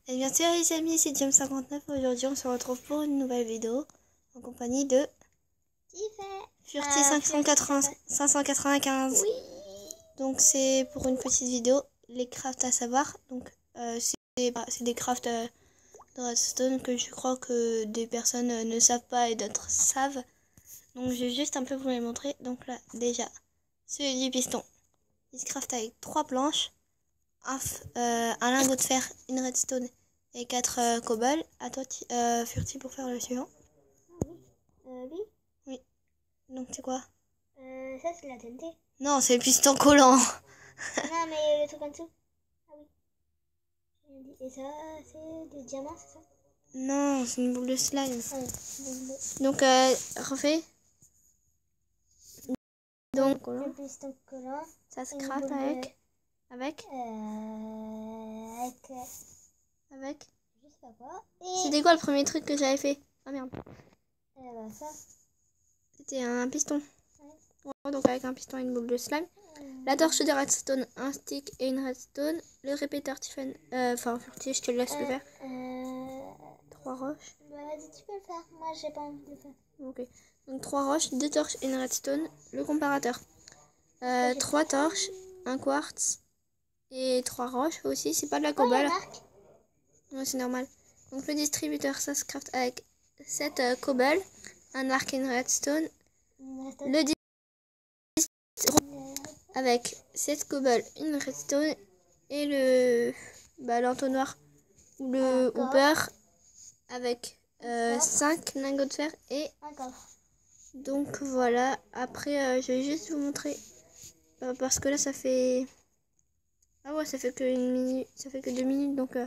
Et bien sûr les amis, c'est James59. Aujourd'hui on se retrouve pour une nouvelle vidéo en compagnie de Furti 595. Oui. Donc c'est pour une petite vidéo, les crafts à savoir. Donc c'est des crafts de redstone que je crois que des personnes ne savent pas et d'autres savent. Donc je vais juste un peu vous les montrer. Donc là déjà, celui du piston, il se craft avec 3 planches, un lingot de fer, une redstone et 4 cobble. À toi Furti pour faire le suivant. Oui. Oui. Donc c'est quoi? Ça c'est la TNT. Non, c'est le piston collant. Non mais le truc en dessous. Ah oui. Et ça c'est des diamants, c'est ça? Non, c'est une boule de slime. Ah oui. Donc refais. Donc Le piston collant. ça se craft avec avec je sais pas quoi. C'était quoi le premier truc que j'avais fait? Ah merde. Ça. C'était un piston. Ouais. Ouais, donc avec un piston et une boule de slime. La torche de redstone, un stick et une redstone. Le répéteur Tiffany. Enfin Furti, je te laisse le faire. 3 roches. Bah vas-y, tu peux le faire. Moi j'ai pas envie de le faire. Ok. Donc 3 roches, 2 torches et une redstone. Le comparateur. 3 torches, un quartz et 3 roches aussi. C'est pas de la cobble. Ouais, c'est normal. Donc le distributeur, ça se craft avec 7 cobble, un arc et une redstone. Le distributeur avec 7 cobble, une redstone et l'entonnoir ou le hooper avec 5 lingots de fer et donc voilà. Après je vais juste vous montrer parce que là ça fait ça fait que 1 minute, ça fait que 2 minutes, donc je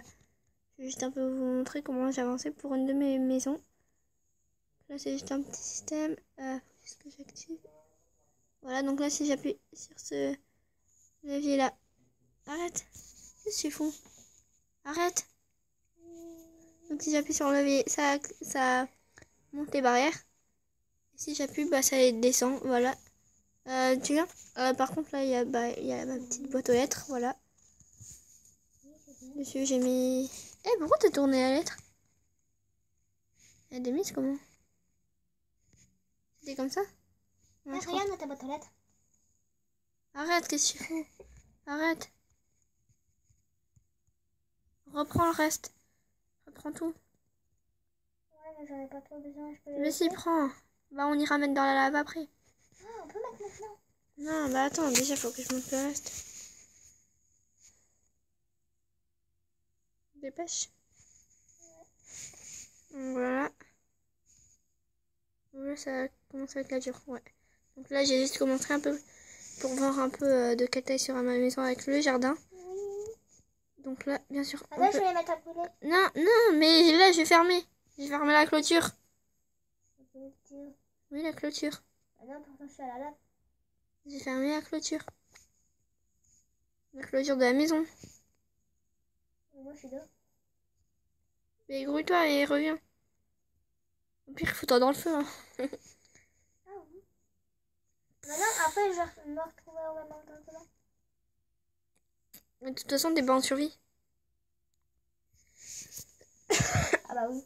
vais juste un peu vous montrer comment j'ai avancé pour une de mes maisons. Là c'est juste un petit système. Est-ce que j'active? Voilà, donc là si j'appuie sur ce levier là, arrête, qu'est-ce que tu fous? Arrête. Donc si j'appuie sur le levier, ça monte les barrières. Et si j'appuie, bah ça descend, voilà. Tu viens? Par contre là il y a ma petite boîte aux lettres, voilà. Dessus j'ai mis... pourquoi t'as tourné la lettre? Elle est mise comment? C'était comme ça? Ouais, regarde dans ta boîte aux lettres. Arrête, qu'est-ce que tu fais? Arrête. Reprends le reste. Reprends tout. Ouais, mais j'en ai pas trop besoin. Je peux Mais si, prends. Bah on ira mettre dans la lave après. Ah, on peut mettre maintenant. Non, bah attends, déjà faut que je monte le reste. Dépêche. Voilà. Voilà, ça commence à être la dure. Ouais. Donc là, j'ai juste commencé un peu pour voir un peu de quelle taille sera ma maison avec le jardin. Oui. Donc là, bien sûr. Attends, je vais les mettre à brûler. Non, non, mais là, je vais fermer. Je vais fermer la clôture. Oui, la clôture. Ah non, pourtant, je suis à la lave. J'ai fermé la clôture. La clôture de la maison. Moi, je suis dehors. Mais grouille-toi et reviens. Au pire, fous-toi dans le feu. Hein. Ah oui. Maintenant, après, je vais me retrouver au même endroit. De toute façon, t'es pas en survie. Ah bah oui.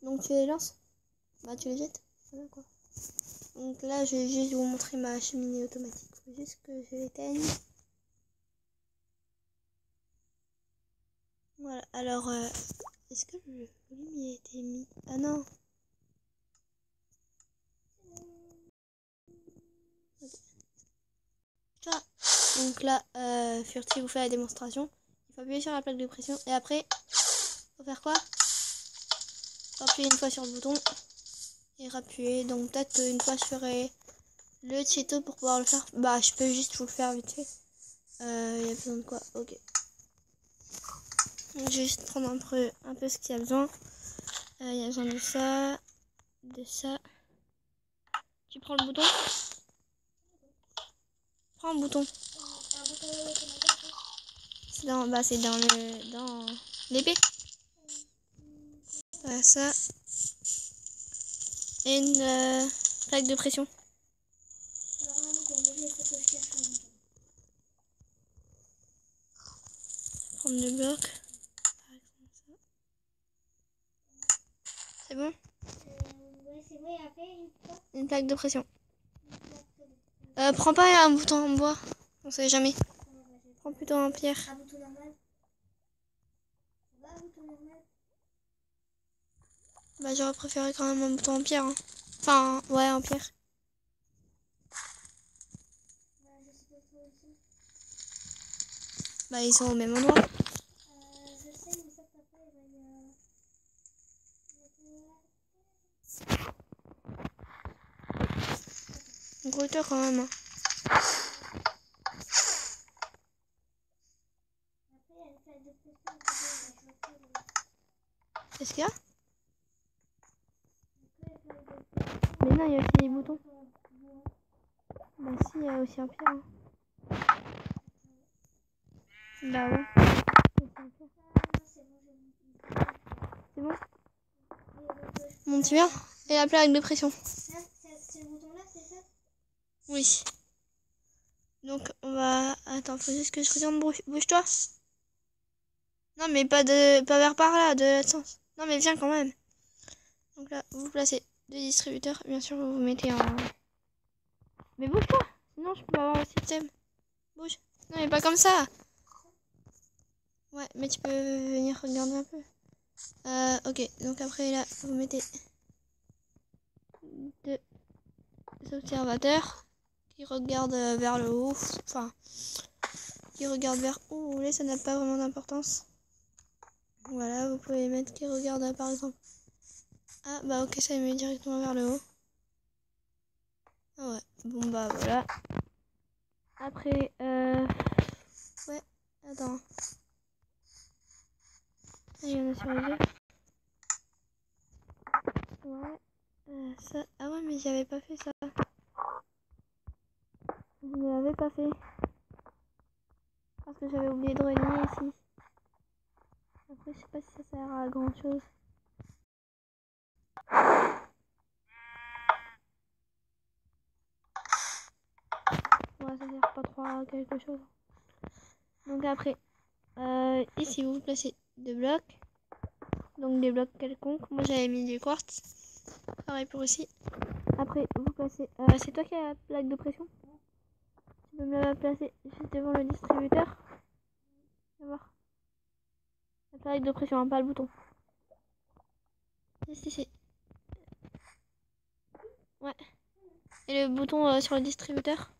Donc tu les lances. Bah tu les jettes. Voilà quoi. Donc là, je vais juste vous montrer ma cheminée automatique. Faut juste que je l'éteigne. Voilà. Alors, est-ce que le volume il a été mis? Ah non. Okay. Donc là, Furti vous fait la démonstration. Il faut appuyer sur la plaque de pression et après, faut faire quoi? Faut appuyer une fois sur le bouton et rappuyer. Donc peut-être qu'une fois je ferai le tuto pour pouvoir le faire. Bah je peux juste vous le faire vite fait. Il y a besoin de quoi? Ok. Donc, je vais juste prendre un peu ce qu'il y a besoin. Il y a besoin de ça, de ça. Tu prends le bouton? Prends un bouton. C'est dans l'épée. Voilà ça. Et une plaque de pression. prendre le bloc. C'est bon? Ouais, c'est bon. Et après, une plaque de pression. Prends pas un bouton en bois. On sait jamais. Prends plutôt en pierre. un bouton normal. Ça va, un bouton normal? Bah j'aurais préféré quand même un bouton en pierre. Hein. Enfin, ouais, en pierre. Je sais pas trop aussi. Bah ils sont au même endroit. Je sais, mais ça, papa, il va y Gros tour quand même. Hein. Après, il y a une plaque de pression. Qu'est-ce qu'il y a? Mais non, il y a aussi des boutons. Bah si, il y a aussi un pierre. Hein. Bah ouais. C'est bon? Mon petit bien. Et la plaque de pression. C'est le bouton là, c'est ça? Oui. Donc on va... Attends, faut juste que je regarde. Bouge-toi. Non mais pas vers par là, de l'autre sens. Non mais viens quand même. Donc là, vous placez deux distributeurs. Bien sûr, vous mettez en... Mais bouge-toi. Sinon, je peux avoir le système. Bouge. Non mais pas comme ça. Ouais, mais tu peux venir regarder un peu. Ok, donc après là, vous mettez deux observateurs qui regardent vers le haut. Enfin, qui regardent vers où vous voulez, ça n'a pas vraiment d'importance. Voilà, vous pouvez mettre qui regardent par exemple. Ah bah ok, ça met directement vers le haut. Ah ouais, bon bah voilà. Après, ouais, attends. Il y en a sur les deux. Ouais, ça... Ah ouais, mais j'avais pas fait ça. Je ne l'avais pas fait. Parce que j'avais oublié de relier ici. Après, je sais pas si ça sert à grand chose. Ouais, ça sert pas trop à quelque chose. Donc après, ici vous placez deux blocs. Donc des blocs quelconques. Moi j'avais mis du quartz. Pareil pour ici. Après, vous placez... c'est toi qui as la plaque de pression? Tu peux me la placer juste devant le distributeur. On va voir. La plaque de pression, hein, pas le bouton. Juste ici. Ouais. Et le bouton sur le distributeur.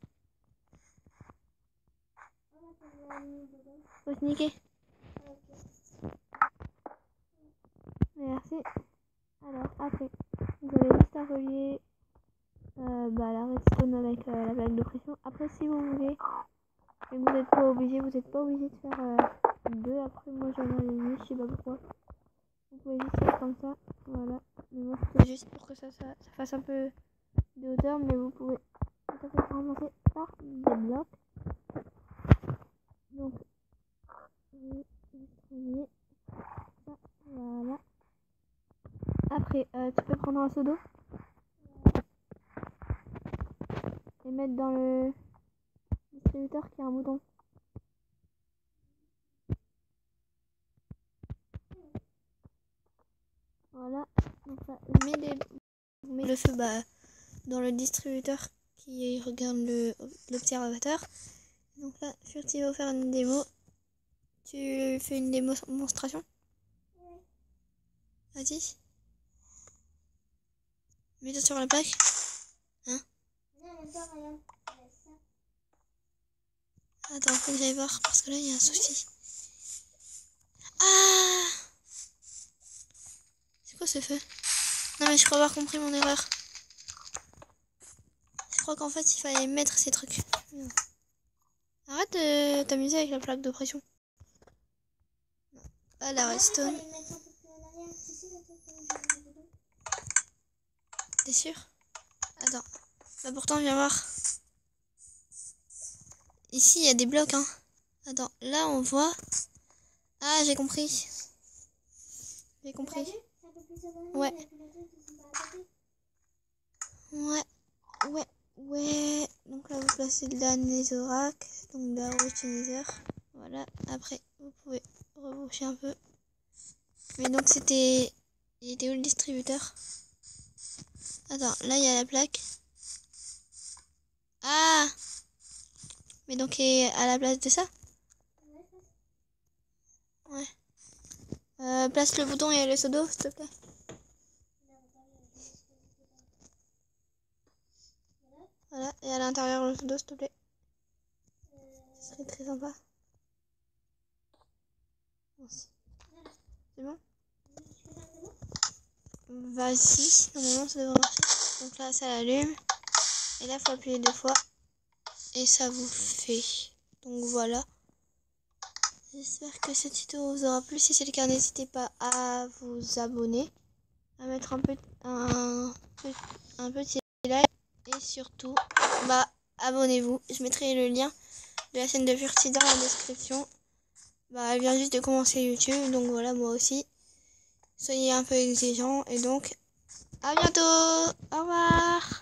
Faut se niquer. Merci. Alors après, vous avez juste à relier la redstone avec la plaque de pression. Après, si vous voulez, et vous n'êtes pas obligé, de faire deux. Après, moi j'en ai mis, je sais pas pourquoi. Vous pouvez juste faire comme ça, voilà. Mais moi c'était juste pour que ça fasse un peu de hauteur, mais vous pouvez tout à fait commencer par des blocs. Donc, vous reliez ça, voilà. Après, tu peux prendre un seau d'eau et mettre dans le distributeur qui a un bouton. Voilà, donc là, vous mettez le feu dans le distributeur qui regarde l'observateur. Donc là, Furti va faire une démo. Tu fais une démonstration? Vas-y. Mets-toi sur la plaque. Hein? Attends, faut que j'aille voir parce que là il y a un souci. Ah! C'est quoi ce feu? Non mais je crois avoir compris mon erreur. Je crois qu'en fait il fallait mettre ces trucs. Arrête de t'amuser avec la plaque de pression. Ah la redstone. T'es sûr? Attends. Bah pourtant viens voir. Ici il y a des blocs hein. Attends, là on voit. Ah j'ai compris. J'ai compris. Ouais. Ouais. Donc là vous placez de la netherrack, donc de la roche nether. Voilà. Après vous pouvez reboucher un peu. Mais donc c'était... Il était où le distributeur? Attends, là il y a la plaque. Ah! Mais donc il est à la place de ça? Ouais. Place le bouton et le seau d'eau, s'il te plaît. Voilà, et à l'intérieur le seau d'eau, s'il te plaît. Ce serait très sympa. Merci. C'est bon? Vas-y, normalement ça devrait marcher. Donc là ça l'allume. Et là il faut appuyer 2 fois. Et ça vous fait. Donc voilà. J'espère que cette vidéo vous aura plu. Si c'est le cas, n'hésitez pas à vous abonner. À mettre un petit like. Et surtout, abonnez-vous. Je mettrai le lien de la chaîne de Furti dans la description. Elle vient juste de commencer YouTube. Donc voilà, moi aussi. Soyez un peu exigeants. Et donc, à bientôt. Au revoir.